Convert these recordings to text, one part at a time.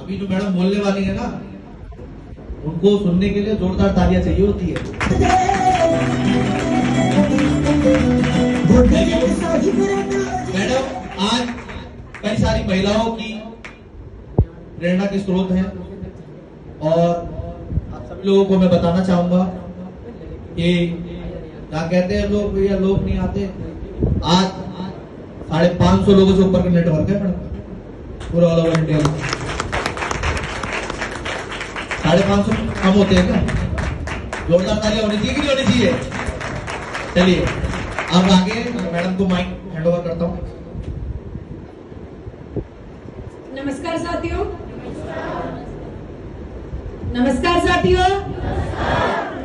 अभी जो मैडम बोलने वाली है ना, उनको सुनने के लिए जोरदार तालियां चाहिए होती है। मैडम आज कई सारी महिलाओं की प्रेरणा के स्रोत हैं और आप सभी लोगों को मैं बताना चाहूंगा कि क्या कहते हैं लोग, भैया लोग नहीं आते। आज 550 लोगों से ऊपर का नेटवर्क है मैडम पूरा ऑल ओवर इंडिया में। 550 कम होते हैं क्या? जोरदार तालियां होनी चाहिए कि नहीं होनी चाहिए? चलिए अब आगे मैडम को माइक हैंड ओवर करता हूँ। नमस्कार साथियों। नमस्कार साथियों।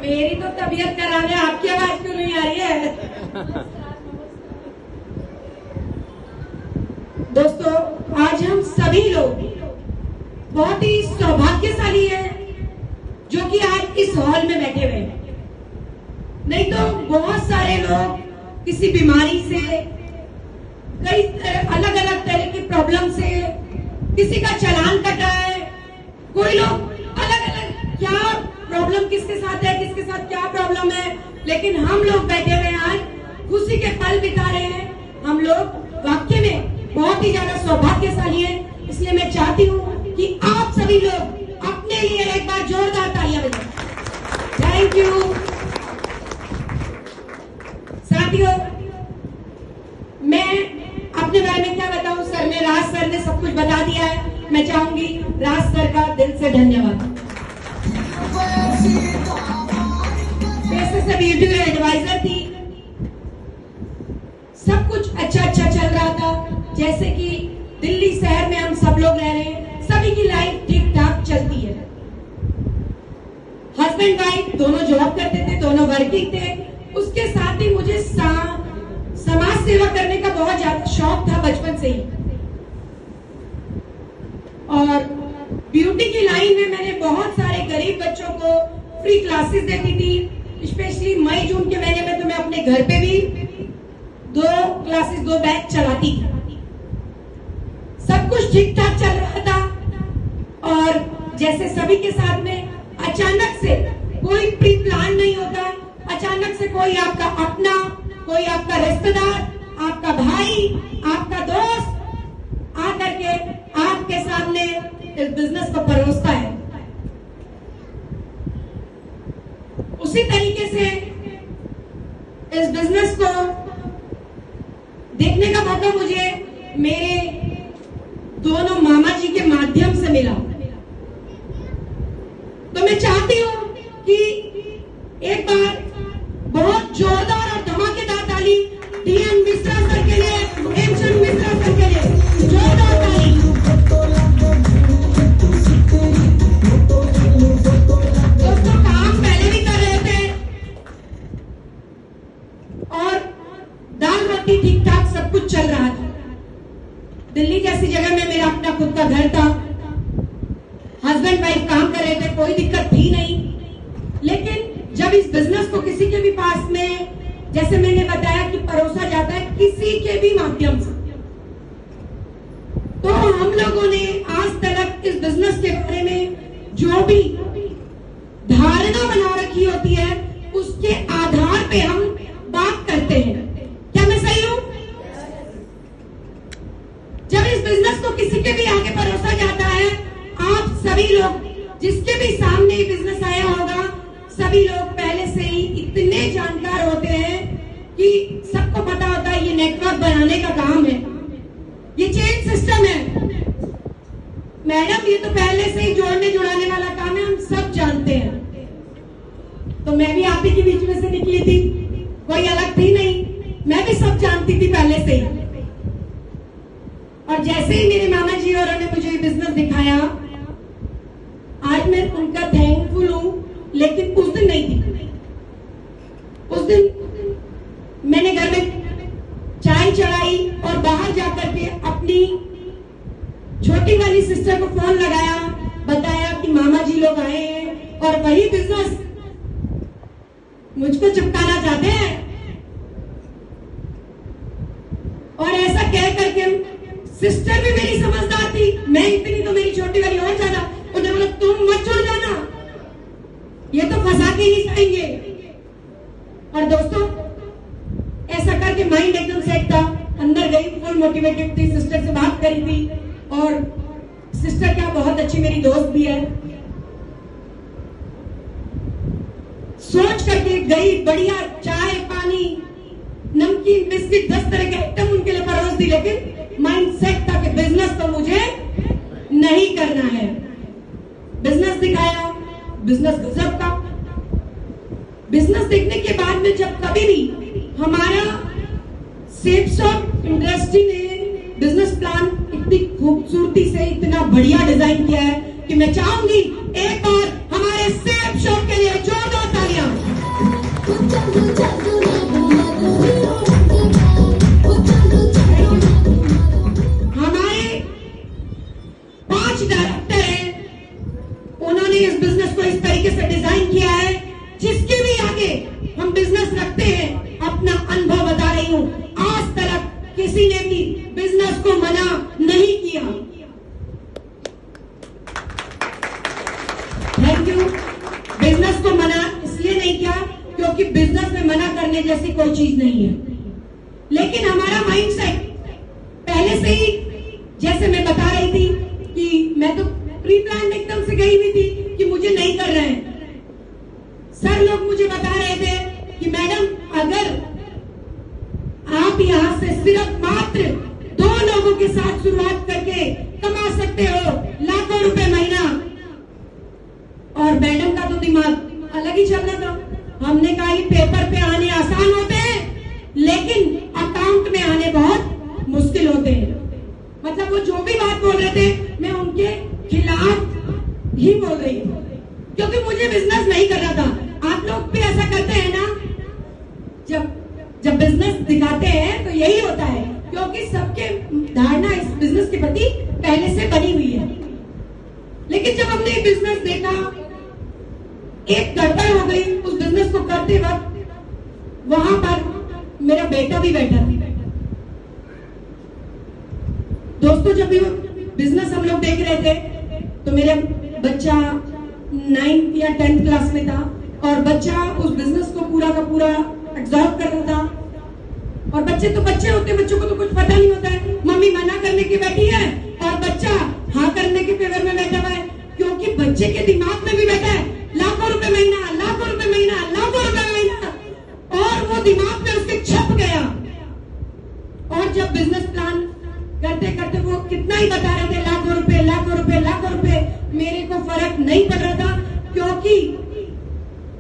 मेरी तो तबीयत खराब है, आपकी आवाज क्यों नहीं आ रही है? दोस्तों, आज हम सभी लोग बहुत ही सौभाग्यशाली हैं जो कि आज इस हॉल में बैठे हुए हैं। नहीं तो बहुत सारे लोग किसी बीमारी से, कई अलग अलग तरह की प्रॉब्लम से, किसी का चालान कटा है, कोई लोग अलग अलग क्या प्रॉब्लम किसके साथ है, किसके साथ क्या प्रॉब्लम है, लेकिन हम लोग बैठे हुए आज खुशी के पल बिता रहे हैं। हम लोग वाकई में बहुत ही ज्यादा सौभाग्यशाली हैं। इसलिए मैं चाहती हूँ कि आप सभी लोग अपने लिए एक बार जोरदार तालियां बजाएं। थैंक यू साथियों। मैं अपने बारे में क्या बताऊं, सर ने, राज सर ने सब कुछ बता दिया है। मैं चाहूंगी राज सर का दिल से धन्यवाद। वैसे वीडियो एडवाइजर थी, सब कुछ अच्छा चल रहा था। जैसे कि दिल्ली शहर में हम सब लोग रह रहे हैं, सभी की लाइफ ठीक ठाक चलती है। हस्बैंड वाइफ दोनों जॉब करते थे, दोनों वर्किंग थे। उसके साथ ही मुझे समाज सेवा करने का बहुत ज्यादा शौक था बचपन से ही। और ब्यूटी की लाइन में मैंने बहुत सारे गरीब बच्चों को फ्री क्लासेस देती थी। स्पेशली मई जून के महीने में तो मैं अपने घर पे भी 2 बैच चलाती थी। सब कुछ ठीक ठाक चल रहा था और जैसे सभी के साथ में अचानक से कोई प्री प्लान नहीं होता। अचानक से कोई आपका अपना, कोई आपका रिश्तेदार, आपका भाई, आपका दोस्त आकर के आपके सामने इस बिजनेस को परोसता है। उसी तरीके से इस बिजनेस को देखने का मौका मुझे मेरे दोनों मामा जी के माध्यम से मिला। तो मैं चाहती हूं कि एक बार बहुत जोरदार और धमाकेदार ताली डीएन मिश्रा सर के लिए, हेमचंद मिश्रा सर के लिए जोरदार ताली। दोस्तों, काम पहले भी कर रहे थे और दाल रोटी ठीक ठाक सब कुछ चल रहा था। दिल्ली जैसी जगह में मेरा अपना खुद का घर था, हस्बैंड वाइफ काम कर रहे थे, कोई दिक्कत थी नहीं। लेकिन जब इस बिजनेस को किसी के भी पास में, जैसे मैंने बताया कि परोसा जाता है किसी के भी माध्यम से, तो हम लोगों ने आज तक इस बिजनेस के बारे में जो भी धारणा बना रखी होती है उसके आधार पे हम बात करते हैं। क्या मैं सही हूं? जब इस बिजनेस को किसी के भी आगे परोसा जाता है, आप सभी लोग जिसके भी सामने बिजनेस आया होगा, सभी लोग पहले से ही इतने जानकार होते हैं कि सबको पता होता है ये नेटवर्क बनाने का काम है, ये चेन सिस्टम है। मैडम, ये तो पहले से ही जोड़ने जुड़ाने वाला काम है, हम सब जानते हैं। तो मैं भी आप ही के बीच में से निकली थी, कोई अलग थी नहीं, मैं भी सब जानती थी पहले से ही। और जैसे ही मेरे मामा जी और ने मुझे बिजनेस दिखाया, आज मैं उनका थैंकफुल हूं। लेकिन उस दिन नहीं थी। उस दिन मैंने घर में चाय चढ़ाई और बाहर जाकर के अपनी छोटी वाली सिस्टर को फोन लगाया, बताया कि मामा जी लोग आए हैं और वही बिजनेस मुझको चिपकाना चाहते हैं। और ऐसा कह करके सिस्टर भी मेरी समझदार थी, मैं इतनी तो मेरी छोटी वाली और ज्यादा। उन्होंने बोला तुम मत जुड़ जाना, ये तो फंसा के ही जाएंगे। और दोस्तों ऐसा करके माइंड एकदम सेट था, अंदर गई, फुल मोटिवेटेड थी, सिस्टर से बात करी थी और सिस्टर क्या बहुत अच्छी मेरी दोस्त भी है। सोच करके गई, बढ़िया चाय पानी नमकीन बिस्किट 10 तरह के आइटम उनके लिए परोस दी, लेकिन माइंड सेट था कि बिजनेस तो मुझे नहीं करना है। बिजनेस दिखाया, बिजनेस गजब का। बिजनेस देखने के बाद में जब कभी भी हमारा सेफ शॉप इंडस्ट्री ने बिजनेस प्लान इतनी खूबसूरती से इतना बढ़िया डिजाइन किया है कि मैं चाहूंगी एक बार हमारे सेफ शॉप के लिए जोरदार तालियां। हमारे 5 डायरेक्टर हैं, उन्होंने इस बिजनेस को इस तरीके से डिजाइन किया है जिसके भी आगे हम बिजनेस रखते हैं। अपना अनुभव बता रही हूं, आज तक किसी ने भी बिजनेस को मना नहीं किया। Thank you. बिजनेस को मना इसलिए नहीं किया क्योंकि बिजनेस में मना करने जैसी कोई चीज नहीं है, लेकिन हमारा माइंडसेट पहले से ही, जैसे मैं बता रही थी कि मैं तो प्री प्लान एकदम से गई हुई थी कि मुझे नहीं कर रहे हैं। सर लोग मुझे बता रहे थे कि मैडम अगर आप यहाँ से सिर्फ मात्र 2 लोगों के साथ शुरुआत करके कमा सकते हो लाखों रुपए महीना। और मैडम का तो दिमाग अलग ही चल रहा था। हमने कहा ये पेपर पे आने आसान होते हैं लेकिन अकाउंट में आने बहुत मुश्किल होते हैं। मतलब वो जो भी बात बोल रहे थे मैं उनके खिलाफ ही बोल रही हूँ क्योंकि मुझे बिजनेस नहीं करना था। आप लोग भी ऐसा करते हैं ना, जब बिजनेस दिखाते हैं तो यही होता है क्योंकि सबके धारणा इस बिजनेस के प्रति पहले से बनी हुई है। लेकिन जब हमने बिजनेस देखा, एक गड़बड़ हो गई उस बिजनेस को करते वक्त। वहां पर मेरा बेटा भी बैठा था। दोस्तों जब ये बिजनेस हम लोग देख रहे थे तो मेरा बच्चा 9th या 10th क्लास में था और बच्चा उस बिजनेस को पूरा का पूरा एब्जॉर्ब कर रहा था। और बच्चे तो बच्चे होते हैं, बच्चों को तो कुछ पता नहीं होता है। मम्मी मना करने की बैठी है और बच्चा हाँ करने के फेवर में बैठा हुआ है क्योंकि बच्चे के दिमाग में भी बैठा है लाखों रुपए महीना, लाखों रुपए महीना, लाखों रुपए महीना, और वो दिमाग में उसके छप गया। और जब बिजनेस प्लान करते करते वो कितना ही बता रहे थे, लाखों रुपए, लाखों रुपए, लाखों रुपए, मेरे को फर्क नहीं पड़ रहा था क्योंकि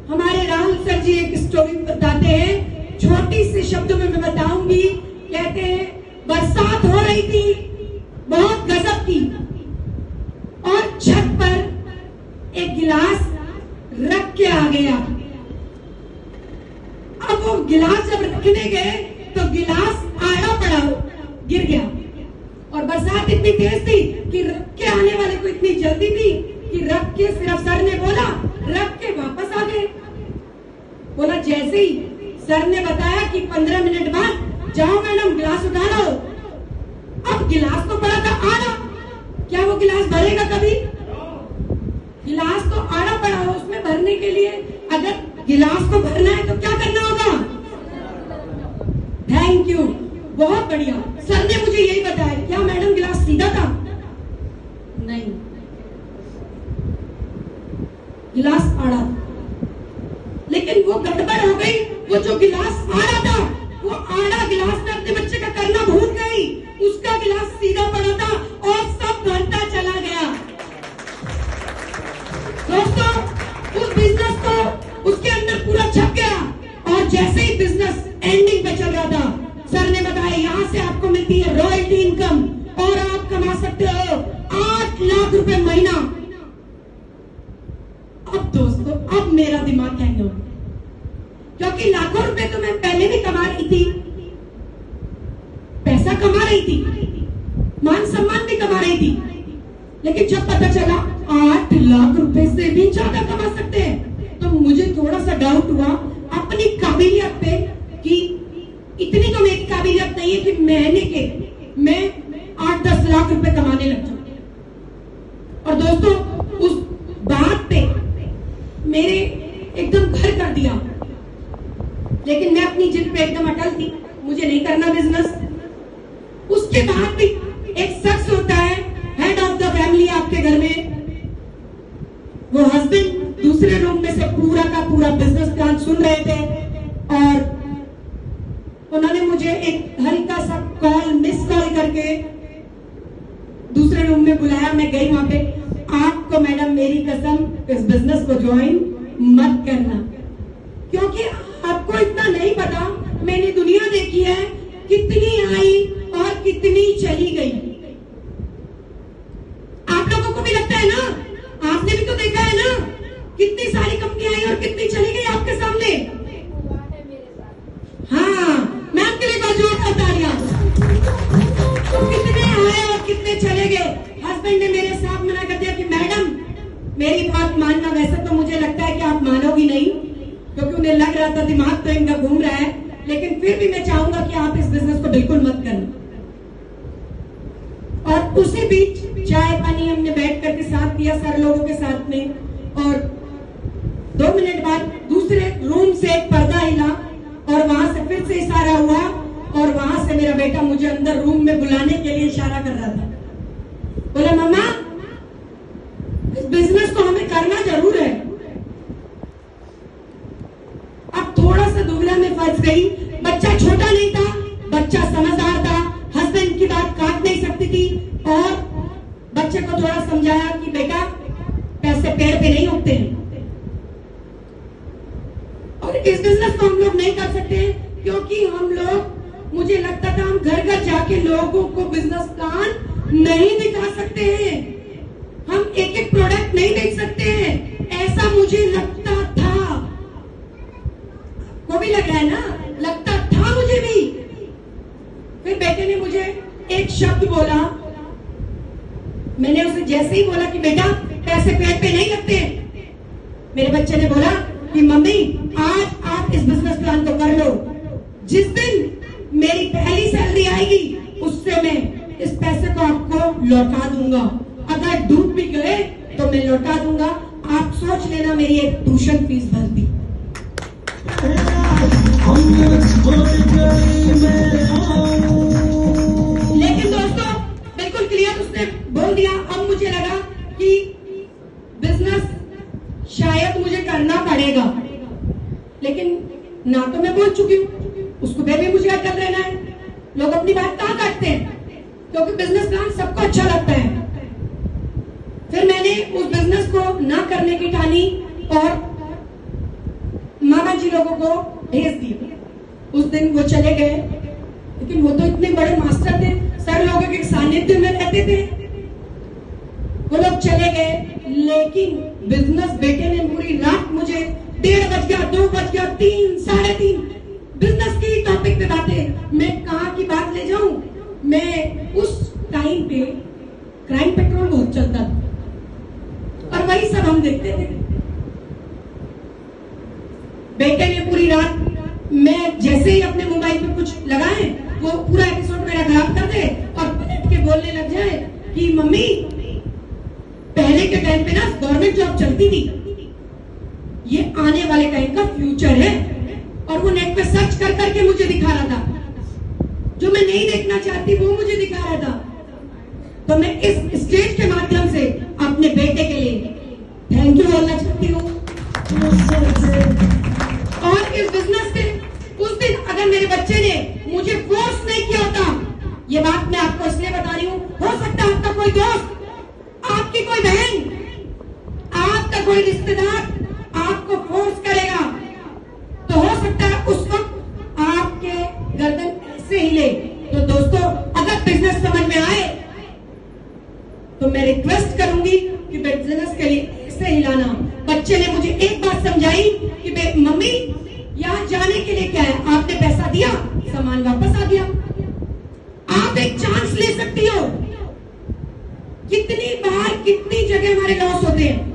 हमारे राहुल सर जी एक स्टोरी बताते हैं, छोटी सी शब्दों में मैं बताऊंगी। कहते हैं बरसात हो रही थी बहुत गजब की और छत पर एक गिलास रख के आ गया। अब वो गिलास जब रखने गए तो गिलास आड़ा पड़ा, गिर गया। और बरसात इतनी तेज थी कि रख के आने वाले को इतनी जल्दी थी कि रख के सिर्फ सर ने बोला, रख के वापस आ गए। बोला जैसे ही सर ने बताया कि 15 मिनट बाद जाओ मैडम गिलास उठा लो। अब गिलास तो पड़ा था आड़ा, क्या वो गिलास भरेगा कभी? गिलास तो आड़ा पड़ा हो, उसमें भरने के लिए अगर गिलास को भरना है तो क्या करना होगा? थैंक यू, बहुत बढ़िया। सर ने मुझे यही बताया। क्या मैडम गिलास सीधा था? नहीं, गिलास आड़ा। लेकिन वो गड़बड़ हो गई, वो जो गिलास आड़ा था वो आड़ा गिलास में अपने बच्चे का करना भूल गई। उसका गिलास सीधा पड़ा था और सब भरता चला गया। दोस्तों उस बिजनेस को उसके अंदर पूरा छप गया और जैसे ही बिजनेस एंडिंग पे चल रहा था, सर ने बताया यहाँ से आपको मिलती है रॉयल्टी इनकम और आप कमा सकते हो 8 लाख रुपए महीना। अब दोस्तों अब मेरा दिमाग हैंग हो गया क्योंकि लाखों रुपए तो मैं पहले भी कमा रही थी, पैसा कमा रही थी, मान सम्मान भी कमा रही थी, लेकिन जब पता चला 8 लाख रुपए से भी ज्यादा कमा सकते हैं तो मुझे थोड़ा सा डाउट हुआ अपनी काबिलियत पे कि इतनी तो मेरी काबिलियत नहीं है कि महीने के मैं 8-10 लाख रुपए कमाने लग जाऊं। दोस्तों उस बात पे मेरे एकदम घर कर दिया, लेकिन मैं अपनी जिद पे एकदम अटल थी, मुझे नहीं करना बिजनेस। उसके बाद भी एक शख्स होता है हेड ऑफ द फैमिली आपके घर में, वो हस्बैंड दूसरे रूम में से पूरा का पूरा बिजनेस प्लान सुन रहे थे और उन्होंने मुझे एक हल्का सा कॉल मिस कॉल करके दूसरे रूम में बुलाया। मैं गई वहां पे, आपको मैडम मेरी कसम इस बिजनेस को ज्वाइन मत करना, क्योंकि आपको इतना नहीं पता, मैंने दुनिया देखी है कितनी आई और कितनी चली गई। आप लोगों को भी लगता है ना, आपने भी तो देखा है ना कितनी सारी कंपनियां आई और कितनी चली गई आपके सामने। हाँ, मैं आपके लिए बात जोर करता रहा, कितने आए और कितने चले गए। हस्बैंड ने मेरे साथ मना कर दिया कि मैडम मेरी बात मानना। वैसे तो मुझे लगता है कि आप मानोगी नहीं, क्योंकि उन्हें लग रहा था दिमाग तो इनका घूम रहा है, लेकिन फिर भी मैं चाहूंगा कि आप इस बिजनेस को बिल्कुल मत करना। और उसी बीच चाय पानी हमने बैठ करके साथ दिया सर लोगों के साथ में, और 2 मिनट बाद दूसरे रूम से एक पर्दा हिला और वहां से फिर से इशारा हुआ और वहां से मेरा बेटा मुझे अंदर रूम में बुलाने के लिए इशारा कर रहा था। बोला मम्मा इस बिजनेस को हमें करना जरूर है। अब थोड़ा सा दुविधा में फंस गई। बच्चा छोटा नहीं था, बच्चा समझदार था, हस्बैंड की बात काट नहीं सकती थी, और बच्चे को थोड़ा समझाया कि बेटा पैसे पेड़ पे नहीं उगते हैं और इस बिजनेस को हम लोग नहीं कर सकते हैं, क्योंकि हम लोग, मुझे लगता था हम घर घर जाके लोगों को बिजनेस प्लान नहीं दिखा सकते हैं, हम एक एक प्रोडक्ट नहीं बेच सकते हैं, ऐसा मुझे लगता था। को भी लग रहा है ना, लगता था मुझे भी। फिर बेटे ने मुझे एक शब्द बोला, मैंने उसे जैसे ही बोला कि बेटा पैसे पेड़ पे नहीं लगते, मेरे बच्चे ने बोला कि मम्मी आज आप इस बिजनेस प्लान को कर लो, जिस दिन मेरी पहली सैलरी आएगी उससे मैं इस पैसे को आपको लौटा दूंगा, अगर डूब भी गए तो मैं लौटा दूंगा। आप सोच लेना मेरी एक ट्यूशन फीस भर दी। लेकिन दोस्तों बिल्कुल क्लियर उसने बोल दिया। अब मुझे लगा कि बिजनेस शायद मुझे करना पड़ेगा, लेकिन ना तो मैं बोल चुकी हूँ, उसको भी मुझे अटल रहना है। लोग अपनी बात कहाँ काटते हैं, क्योंकि बिजनेस प्लान सबको अच्छा लगता है। फिर मैंने उस बिजनेस को ना करने की ठानी और मामा जी लोगों को भेज दिया। उस दिन वो चले गए, लेकिन वो तो इतने बड़े मास्टर थे, सर लोगों के सानिध्य में रहते थे, वो लोग चले गए। लेकिन बिजनेस बेटे ने पूरी रात मुझे 1:30 बज गया, 2 बज गया, 3, 3:30 बिजनेस की टॉपिक पे बातें। मैं कहाँ की बात ले जाऊं, मैं उस टाइम पे क्राइम पेट्रोल बहुत चलता था और वही सब हम देखते थे। बेटे ने पूरी रात, मैं जैसे ही अपने मोबाइल पे कुछ लगाए वो पूरा एपिसोड मेरा खराब कर दे और पलट के बोलने लग जाए कि मम्मी पहले के टाइम पे ना गवर्नमेंट जॉब चलती थी, ये आने वाले टाइम का फ्यूचर है। और वो नेट पे सर्च कर करके मुझे दिखा रहा था, जो मैं नहीं देखना चाहती वो मुझे दिखा रहा था। तो मैं इस स्टेज के माध्यम से अपने बेटे के लिए थैंक यू बोलना चाहती हूँ। और इस बिजनेस से उस दिन अगर मेरे बच्चे ने मुझे फोर्स नहीं किया होता, ये बात मैं आपको इसलिए बता रही हूँ, हो सकता है आपका कोई दोस्त, आपकी कोई बहन, आपका कोई रिश्तेदार आपको फोर्स करेगा, तो हो सकता है उस वक्त आपके गर्दन ऐसे हिले। तो दोस्तों अगर बिजनेस समझ में आए तो मैं रिक्वेस्ट करूंगी कि बिजनेस के लिए ऐसे हिलाना। बच्चे ने मुझे एक बात समझाई कि मम्मी यहाँ जाने के लिए क्या है, आपने पैसा दिया, सामान वापस आ गया, आप एक चांस ले सकती हो। कितनी बार कितनी जगह हमारे लॉस होते हैं।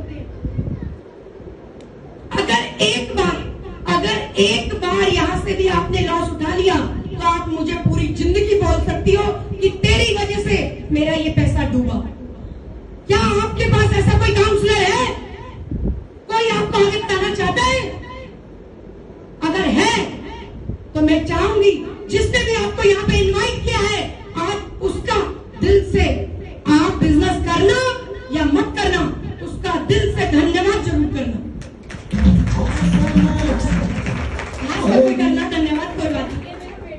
अगर एक बार यहाँ से भी आपने लॉस उठा लिया तो आप मुझे पूरी जिंदगी बोल सकती हो कि तेरी वजह से मेरा ये पैसा डूबा। क्या आपके पास ऐसा मैं चाहूंगी जिसने भी आपको यहाँ पे इनवाइट किया है, आप उसका दिल से, आप बिजनेस करना या मत करना, उसका दिल से धन्यवाद जरूर करना। कोई करना धन्यवाद, कोई बात नहीं,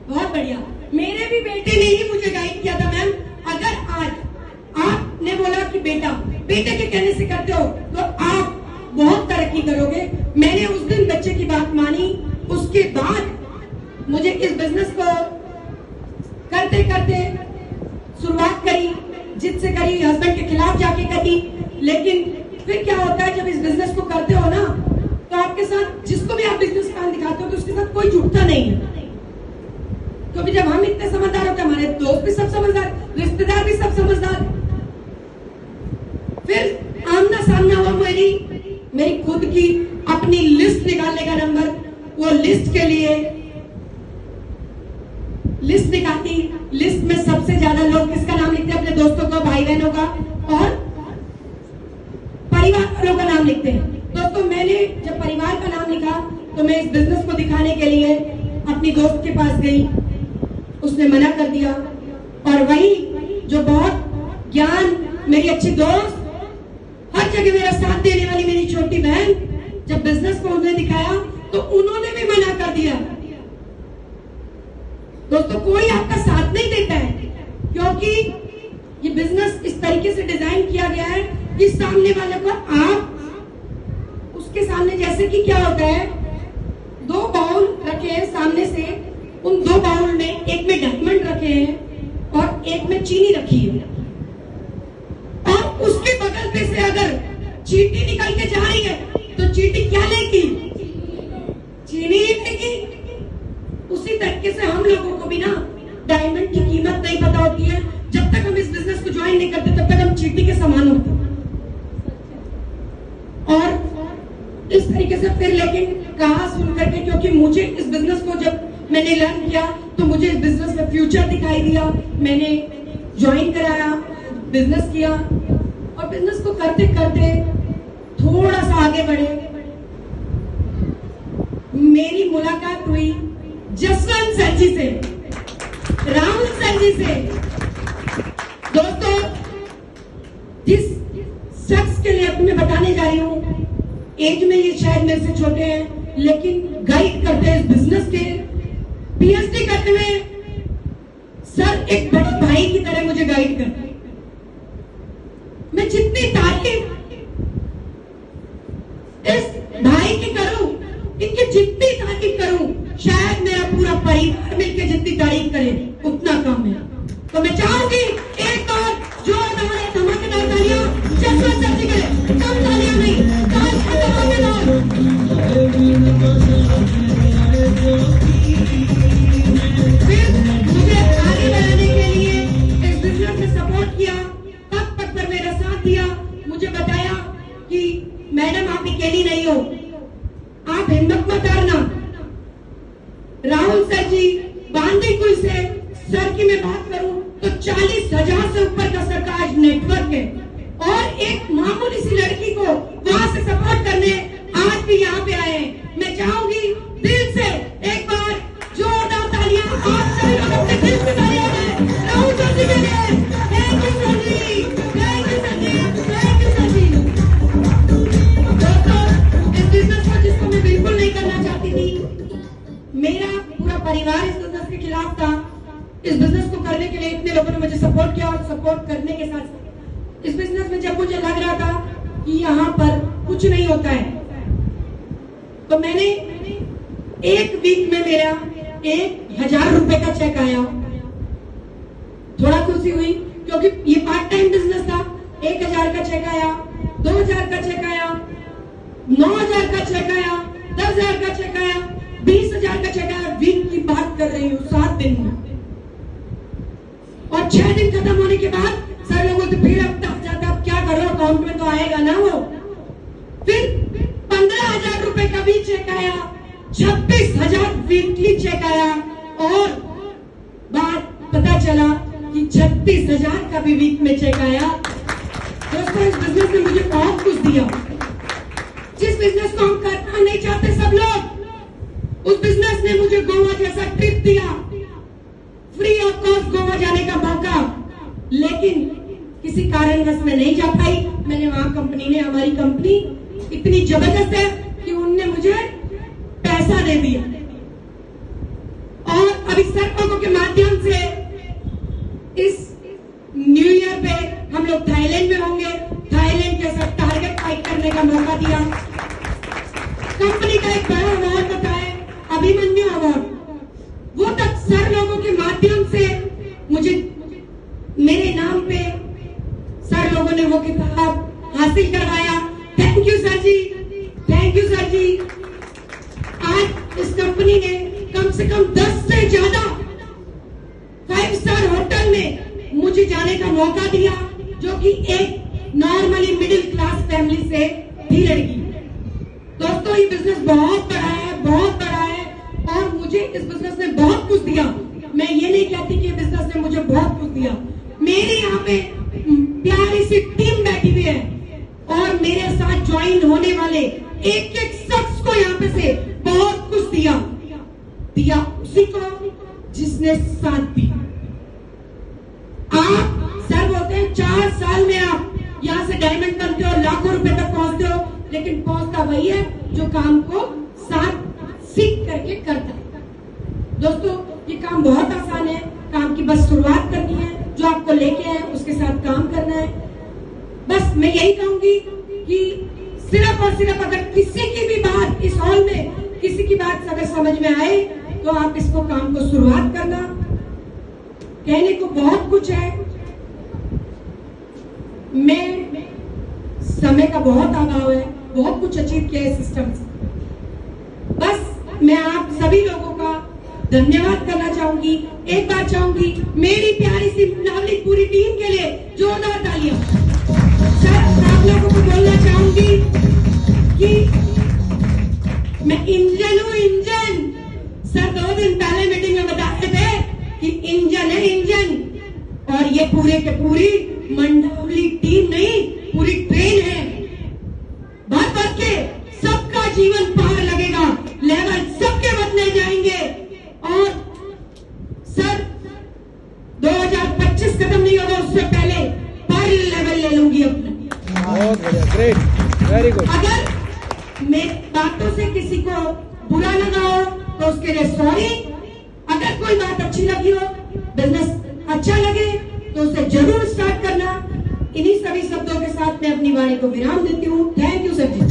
बहुत बढ़िया। मेरे भी बेटे ने ही मुझे गाइड किया था मैम। अगर आज आपने बोला कि बेटा, बेटे के कहने से करते हो तो आप बहुत तरक्की करोगे। मैंने उस दिन बच्चे की बात मानी, उसके बाद मुझे इस बिजनेस को करते करते शुरुआत करी, जिद से करी, हस्बैंड के खिलाफ जाके करी। लेकिन फिर क्या होता है, जब इस बिजनेस को करते हो ना, तो आपके साथ जिसको भी आप बिजनेस प्लान दिखाते हो तो उसके साथ कोई जुटता नहीं है। क्योंकि जब हम इतने समझदार होते, हमारे दोस्त भी सब समझदार, रिश्तेदार भी सब समझदार। फिर आमना सामना हुआ मेरी खुद की अपनी लिस्ट निकालने का नंबर। वो लिस्ट के लिए लिस्ट निकाली। लिस्ट में सबसे ज्यादा लोग किसका नाम लिखते हैं? अपने दोस्तों का, भाई बहनों का और परिवार वालों का नाम लिखते हैं। दोस्तों, मैंने जब परिवार का नाम लिखा तो मैं इस बिजनेस को दिखाने के लिए अपनी दोस्त के पास गई, उसने मना कर दिया। और वही जो बहुत ज्ञान, मेरी अच्छी दोस्त, हर जगह मेरा साथ देने वाली मेरी छोटी बहन, जब बिजनेस को उन्हें दिखाया तो उन्होंने भी मना कर दिया। दोस्तों, कोई आपका साथ नहीं देता है, क्योंकि ये बिजनेस इस तरीके से डिजाइन किया गया है कि सामने वाले को आप उसके सामने, जैसे कि क्या होता है, 2 बाउल रखे हैं सामने से, उन 2 बाउल में एक में डायमंड रखे हैं और एक में चीनी रखी है, और उसके बगल पे से अगर चींटी निकल के जा रही है तो चींटी क्या लेगी? चीनी लेगी। उसी तरीके से हम लोगों को भी ना डायमंड की कीमत नहीं पता होती है। जब तक हम इस बिजनेस को ज्वाइन नहीं करते तब तक हम चींटी के समान होते हैं। और इस तरीके से फिर लेकिन कहा सुन करके, क्योंकि मुझे इस बिजनेस को जब मैंने लर्न किया तो मुझे इस बिजनेस में फ्यूचर दिखाई दिया। मैंने ज्वाइन कराया, बिजनेस किया, और बिजनेस को करते करते थोड़ा सा आगे बढ़े। मेरी मुलाकात हुई जसवंत सर जी से, राहुल सर जी से। दोस्तों, जिस शख्स के लिए अब मैं बताने जा रही हूँ, एज में ये शायद मेरे से छोटे हैं, लेकिन गाइड करते हैं इस बिजनेस के, पीएचडी करते हुए सर एक बड़े भाई की तरह मुझे गाइड करते हैं। मैं जितनी तारीफ इस भाई की करूं, इनकी जितनी तारीफ करूं, शायद मेरा पूरा परिवार मिलकर जितनी तारीफ करे उतना कम है। तो मैं चाहूंगी एक बार जोरदार धमाकेदार तालियां जसवंत सर जी के लिए। कम तालियां नहीं, धमाकेदार। फिर मुझे आगे बढ़ाने के लिए इस बिजनेस में सपोर्ट किया, पग पग पर मेरा साथ दिया, मुझे बताया कि मैडम आप अकेली नहीं हो, आप हिम्मत मत हारना। राहुल सर जी बांदीकुई से, सर की मैं बात करूं तो 40,000 से ऊपर का सर का आज नेटवर्क है, और एक मामूली सी लड़की को वहां से सपोर्ट करने आज भी यहाँ पे आए हैं। मैं चाहूंगी दिल से एक बार जोरदार तालियां आप सभी लोग अपने दिल से तालियां दें राहुल सर जी के लिए। Thank you sir ji, thank you sir ji, thank you sir ji. दोस्तों, इस बिजनेस को जिसको मैं बिल्कुल नहीं करना चाहती थी, मेरा पूरा परिवार इस बिजनेस के खिलाफ था। इस बिजनेस को करने के लिए इतने लोगों ने मुझे सपोर्ट किया, और सपोर्ट करने के साथ इस बिजनेस में जब मुझे लग रहा था कि यहाँ पर कुछ नहीं होता है, तो मैंने एक वीक में मेरा 1,000 रुपए का चेक आया। थोड़ा खुशी हुई, क्योंकि ये पार्ट टाइम बिजनेस था। 1,000 का चेक आया, 2,000 का चेक आया, 9,000 का चेक आया, 10,000 का चेक आया, 20,000 का चेक आया। वीक की बात कर रही हूँ, 7 दिन में। और 6 दिन खत्म होने के बाद सर लोगों से फिर अब तक जाता, अब क्या करो, अकाउंट में तो आएगा ना वो। फिर 15,000 रुपए का भी चेक आया, 26,000 वीकली चेक आया, और बात पता चला कि 36,000 का भी वीक में चेक आया। दोस्तों, इस बिजनेस ने मुझे बहुत कुछ दिया। जिस बिजनेस को हम करना नहीं चाहते सब लोग, उस बिजनेस ने मुझे गोवा जैसा ट्रिप दिया, फ्री ऑफ कॉस्ट गोवा जाने का मौका, लेकिन किसी कारणवश मैं नहीं जा पाई। मैंने वहां कंपनी ने, हमारी कंपनी इतनी जबरदस्त है कि उनने मुझे पैसा दे दिया। और अभी सर लोगों के माध्यम से इस न्यू ईयर पे हम लोग थाईलैंड में होंगे। थाईलैंड के साथ टारगेट फाइट करने का मौका दिया। कंपनी का एक बड़ा अवार्ड होता है, अभिमन्यु अवार्ड, वो तक सर लोगों के माध्यम से मुझे, मेरे नाम पे सर लोगों ने वो किताब हासिल करवाया। Thank you sir ji, thank you sir ji. आज इस कंपनी ने कम से कम 10 से ज्यादा 5 स्टार होटल में मुझे जाने का मौका दिया, जो कि एक नॉर्मली मिडिल क्लास फैमिली से थी लड़की। दोस्तों, ये बिजनेस बहुत बड़ा है, बहुत बड़ा है, और मुझे इस बिजनेस ने बहुत कुछ दिया। मैं ये नहीं कहती कि बिजनेस ने मुझे बहुत कुछ दिया। मेरे यहाँ पे प्यारी सी टीम बैठी हुई है, और मेरे साथ ज्वाइन होने वाले एक एक शख्स को यहाँ पे से बहुत कुछ दिया उसी को जिसने साथ दिया। आप सर बोलते हैं 4 साल में आप यहाँ से डायमंड बनते हो, लाखों रुपए तक पहुंचते हो, लेकिन पहुंचता वही है जो काम को साथ सीख करके करता है। दोस्तों, ये काम बहुत आसान है, काम की बस शुरुआत करनी है, जो आपको लेके आए उसके साथ काम करना है। बस मैं यही कहूंगी कि सिर्फ और सिर्फ अगर किसी की भी बात इस हॉल में, किसी की बात अगर समझ में आए तो आप इसको काम को शुरुआत करना। कहने को बहुत कुछ है, मैं समय का बहुत अभाव है, बहुत कुछ अचीव किया है सिस्टम से। बस मैं आप सभी लोगों का धन्यवाद करना चाहूंगी। एक बात चाहूंगी, मेरी प्यारी सी नावली पूरी टीम के लिए जोरदार तालियां। सर, आप लोगों को बोलना चाहूंगी कि मैं इंजन हूं, इंजन। सर 2 दिन पहले मीटिंग में बताए थे कि इंजन है, इंजन, और ये पूरे के पूरी मंडावली टीम नहीं, पूरी ट्रेन है। भर भर के सबका जीवन पार लगेगा, लेवल सबके बदले जाएंगे, और सर 2025 खत्म नहीं होगा उससे पहले पर लेवल ले लूंगी अपना। बहुत बढ़िया, ग्रेट, वेरी गुड। अगर मेरी बातों से किसी को बुरा लगा हो तो उसके लिए सॉरी। अगर कोई बात अच्छी लगी हो, बिजनेस अच्छा लगे, तो उसे जरूर स्टार्ट करना। इन्हीं सभी शब्दों के साथ मैं अपनी वाणी को विराम देती हूँ। Thank you sir ji.